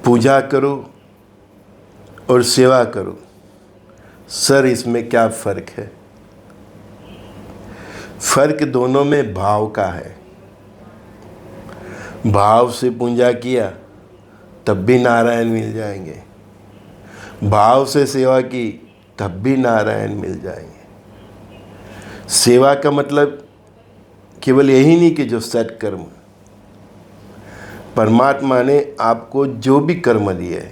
पूजा करो और सेवा करो, सर इसमें क्या फ़र्क है? फ़र्क दोनों में भाव का है। भाव से पूजा किया तब भी नारायण मिल जाएंगे, भाव से सेवा की तब भी नारायण मिल जाएंगे। सेवा का मतलब केवल यही नहीं कि जो सत्कर्म, परमात्मा ने आपको जो भी कर्म दिए है,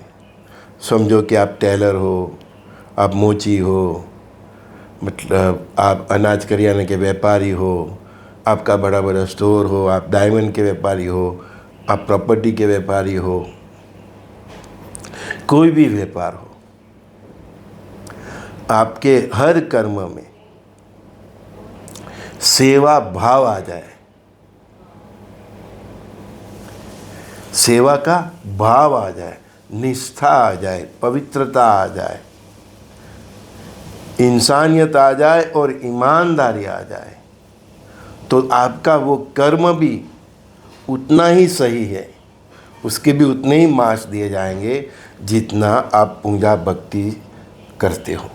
समझो कि आप टेलर हो, आप मोची हो, मतलब आप अनाज करियाने के व्यापारी हो, आपका बड़ा बड़ा स्टोर हो, आप डायमंड के व्यापारी हो, आप प्रॉपर्टी के व्यापारी हो, कोई भी व्यापार हो, आपके हर कर्म में सेवा भाव आ जाए, सेवा का भाव आ जाए, निष्ठा आ जाए, पवित्रता आ जाए, इंसानियत आ जाए और ईमानदारी आ जाए, तो आपका वो कर्म भी उतना ही सही है, उसके भी उतने ही मार्क्स दिए जाएंगे जितना आप पूजा भक्ति करते हो।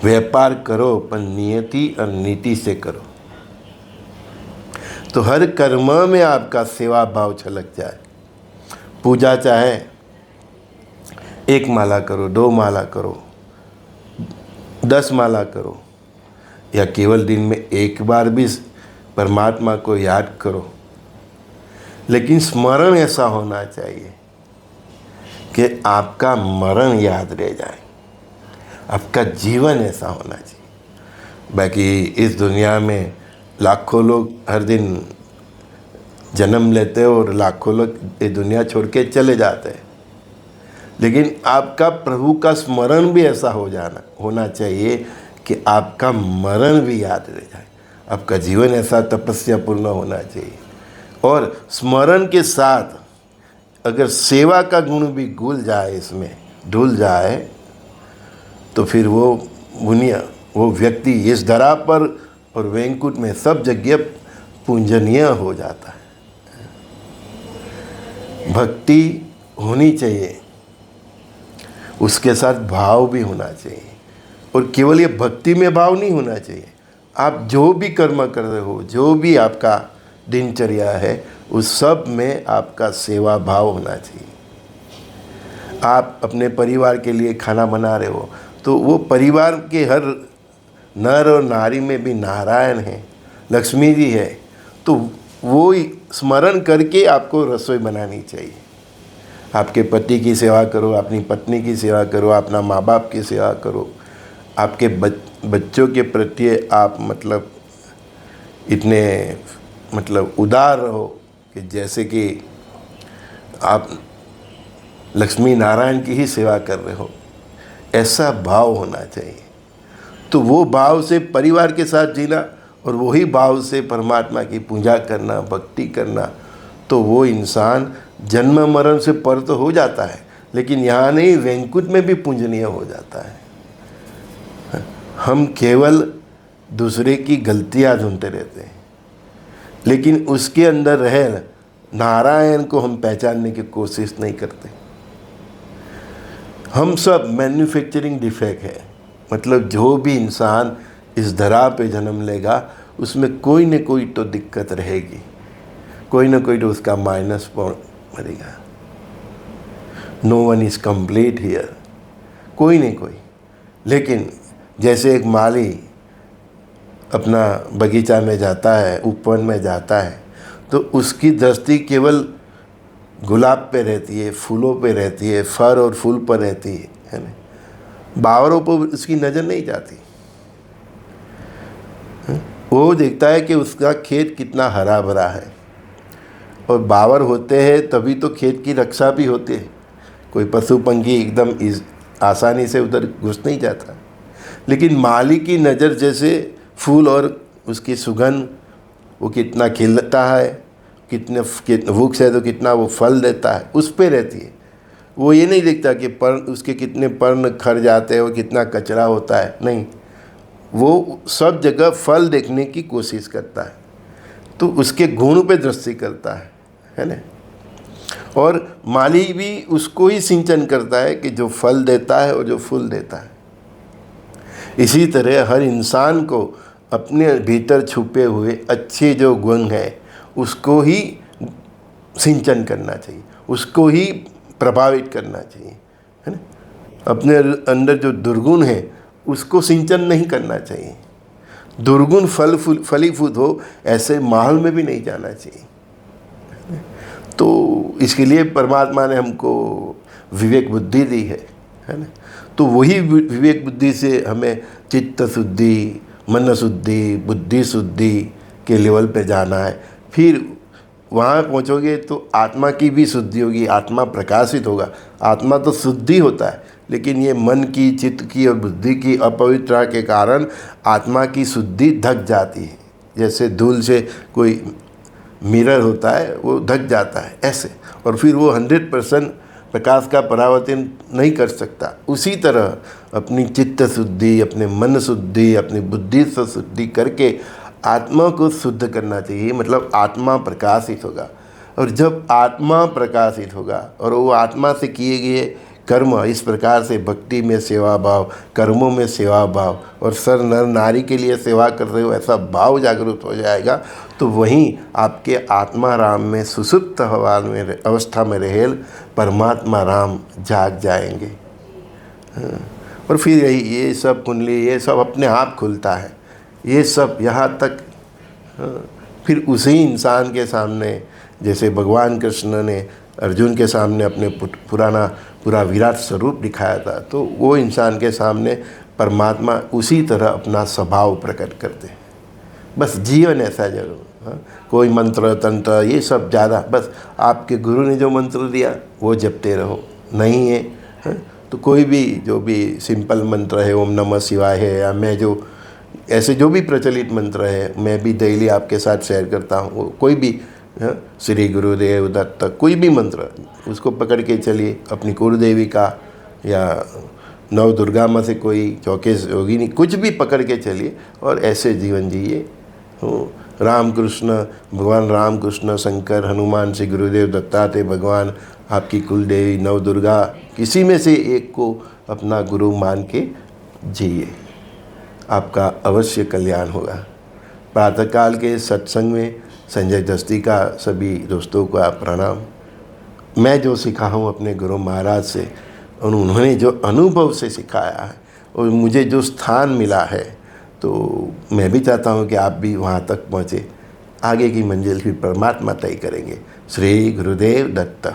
व्यापार करो पर नियति और नीति से करो, तो हर कर्म में आपका सेवा भाव छलक जाए। पूजा चाहे 1 माला करो, 2 माला करो, 10 माला करो, या केवल दिन में 1 बार भी परमात्मा को याद करो, लेकिन स्मरण ऐसा होना चाहिए कि आपका मरण याद रह जाए, आपका जीवन ऐसा होना चाहिए। बाकी इस दुनिया में लाखों लोग हर दिन जन्म लेते हैं और लाखों लोग ये दुनिया छोड़ के चले जाते हैं, लेकिन आपका प्रभु का स्मरण भी ऐसा होना चाहिए कि आपका मरण भी याद रह जाए, आपका जीवन ऐसा तपस्या पूर्ण होना चाहिए। और स्मरण के साथ अगर सेवा का गुण भी घुल जाए, इसमें ढुल जाए, तो फिर वो व्यक्ति इस धरा पर और वैकुंठ में सब जगह पूजनीय हो जाता है। भक्ति होनी चाहिए, उसके साथ भाव भी होना चाहिए, और केवल ये भक्ति में भाव नहीं होना चाहिए, आप जो भी कर्म कर रहे हो, जो भी आपका दिनचर्या है, उस सब में आपका सेवा भाव होना चाहिए। आप अपने परिवार के लिए खाना बना रहे हो, तो वो परिवार के हर नर और नारी में भी नारायण है, लक्ष्मी जी है, तो वो स्मरण करके आपको रसोई बनानी चाहिए। आपके पति की सेवा करो, अपनी पत्नी की सेवा करो, अपना माँ बाप की सेवा करो, आपके बच्चों के प्रति आप मतलब इतने उदार रहो कि जैसे कि आप लक्ष्मी नारायण की ही सेवा कर रहे हो, ऐसा भाव होना चाहिए। तो वो भाव से परिवार के साथ जीना और वही भाव से परमात्मा की पूजा करना, भक्ति करना, तो वो इंसान जन्म मरण से पर तो हो जाता है, लेकिन यहाँ नहीं, वैकुंठ में भी पूजनीय हो जाता है। हम केवल दूसरे की गलतियाँ ढूंढते रहते हैं, लेकिन उसके अंदर रहे नारायण को हम पहचानने की कोशिश नहीं करते। हम सब मैन्युफैक्चरिंग डिफेक्ट है, मतलब जो भी इंसान इस धरा पे जन्म लेगा उसमें कोई न कोई तो दिक्कत रहेगी, कोई न कोई तो उसका माइनस पॉइंट मरेगा। No one is complete here, कोई नहीं कोई। लेकिन जैसे एक माली अपना बगीचा में जाता है, उपवन में जाता है, तो उसकी दृष्टि केवल गुलाब पे रहती है, फूलों पे रहती है, फर और फूल पर रहती है ना, बावरों पर उसकी नज़र नहीं जाती। वो देखता है कि उसका खेत कितना हरा भरा है, और बावर होते हैं तभी तो खेत की रक्षा भी होती है, कोई पशु पंखी एकदम आसानी से उधर घुस नहीं जाता। लेकिन माली की नज़र जैसे फूल और उसकी सुगंध, वो कितना खिलता है, कितने वृक्ष है तो कितना वो फल देता है, उस पे रहती है। वो ये नहीं देखता कि पर्ण उसके कितने पर्ण खर जाते हैं और कितना कचरा होता है, नहीं, वो सब जगह फल देखने की कोशिश करता है, तो उसके गुण पे दृष्टि करता है ना। और माली भी उसको ही सिंचन करता है कि जो फल देता है और जो फूल देता है। इसी तरह हर इंसान को अपने भीतर छुपे हुए अच्छे जो गुण हैं उसको ही सिंचन करना चाहिए, उसको ही प्रभावित करना चाहिए, है ना। अपने अंदर जो दुर्गुण है उसको सिंचन नहीं करना चाहिए। दुर्गुण फलीभूत हो ऐसे माहौल में भी नहीं जाना चाहिए। तो इसके लिए परमात्मा ने हमको विवेक बुद्धि दी है ना। तो वही विवेक बुद्धि से हमें चित्त शुद्धि, मन शुद्धि, बुद्धि शुद्धि के लेवल पे जाना है। फिर वहाँ पहुँचोगे तो आत्मा की भी शुद्धि होगी, आत्मा प्रकाशित होगा। आत्मा तो शुद्धि होता है, लेकिन ये मन की, चित्त की और बुद्धि की अपवित्रता के कारण आत्मा की शुद्धि ढक जाती है। जैसे धूल से कोई मिरर होता है वो ढक जाता है ऐसे, और फिर वो 100% प्रकाश का परावर्तन नहीं कर सकता। उसी तरह अपनी चित्त शुद्धि, अपने मन शुद्धि, अपनी बुद्धि से शुद्धि करके आत्मा को शुद्ध करना चाहिए। मतलब आत्मा प्रकाशित होगा, और जब आत्मा प्रकाशित होगा और वो आत्मा से किए गए कर्म इस प्रकार से भक्ति में सेवा भाव, कर्मों में सेवा भाव और सर नर नारी के लिए सेवा कर रहे हो ऐसा भाव जागरूक हो जाएगा, तो वहीं आपके आत्मा राम में सुसुप्त अवस्था में रहेल परमात्मा राम जाग जाएंगे। और फिर यही ये सब कुंडली ये सब अपने आप खुलता है। ये सब यहाँ तक फिर उसी इंसान के सामने, जैसे भगवान कृष्ण ने अर्जुन के सामने अपने पूरा विराट स्वरूप दिखाया था, तो वो इंसान के सामने परमात्मा उसी तरह अपना स्वभाव प्रकट करते हैं। बस जीवन ऐसा जरूर, हाँ, कोई मंत्र तंत्र ये सब ज़्यादा, बस आपके गुरु ने जो मंत्र दिया वो जपते रहो। नहीं है, हाँ, तो कोई भी जो भी सिंपल मंत्र है, ओम नमः शिवाय है, या मैं जो ऐसे जो भी प्रचलित मंत्र है मैं भी डेली आपके साथ शेयर करता हूँ, कोई भी, हाँ, श्री गुरुदेव दत्त, कोई भी मंत्र उसको पकड़ के चलिए। अपनी कुलदेवी का या नव दुर्गा माँ से कोई चौकेश योगिनी कुछ भी पकड़ के चलिए और ऐसे जीवन जिए। राम कृष्ण, भगवान राम कृष्ण, शंकर, हनुमान, श्री गुरुदेव दत्तात्रेय भगवान, आपकी कुलदेवी, नव दुर्गा, किसी में से एक को अपना गुरु मान के जिए, आपका अवश्य कल्याण होगा। प्रातःकाल के सत्संग में संजय दस्ती का सभी दोस्तों का प्रणाम। मैं जो सीखा हूँ अपने गुरु महाराज से, और उन्होंने जो अनुभव से सिखाया है और मुझे जो स्थान मिला है, तो मैं भी चाहता हूँ कि आप भी वहाँ तक पहुँचे। आगे की मंजिल फिर परमात्मा तय करेंगे। श्री गुरुदेव दत्त।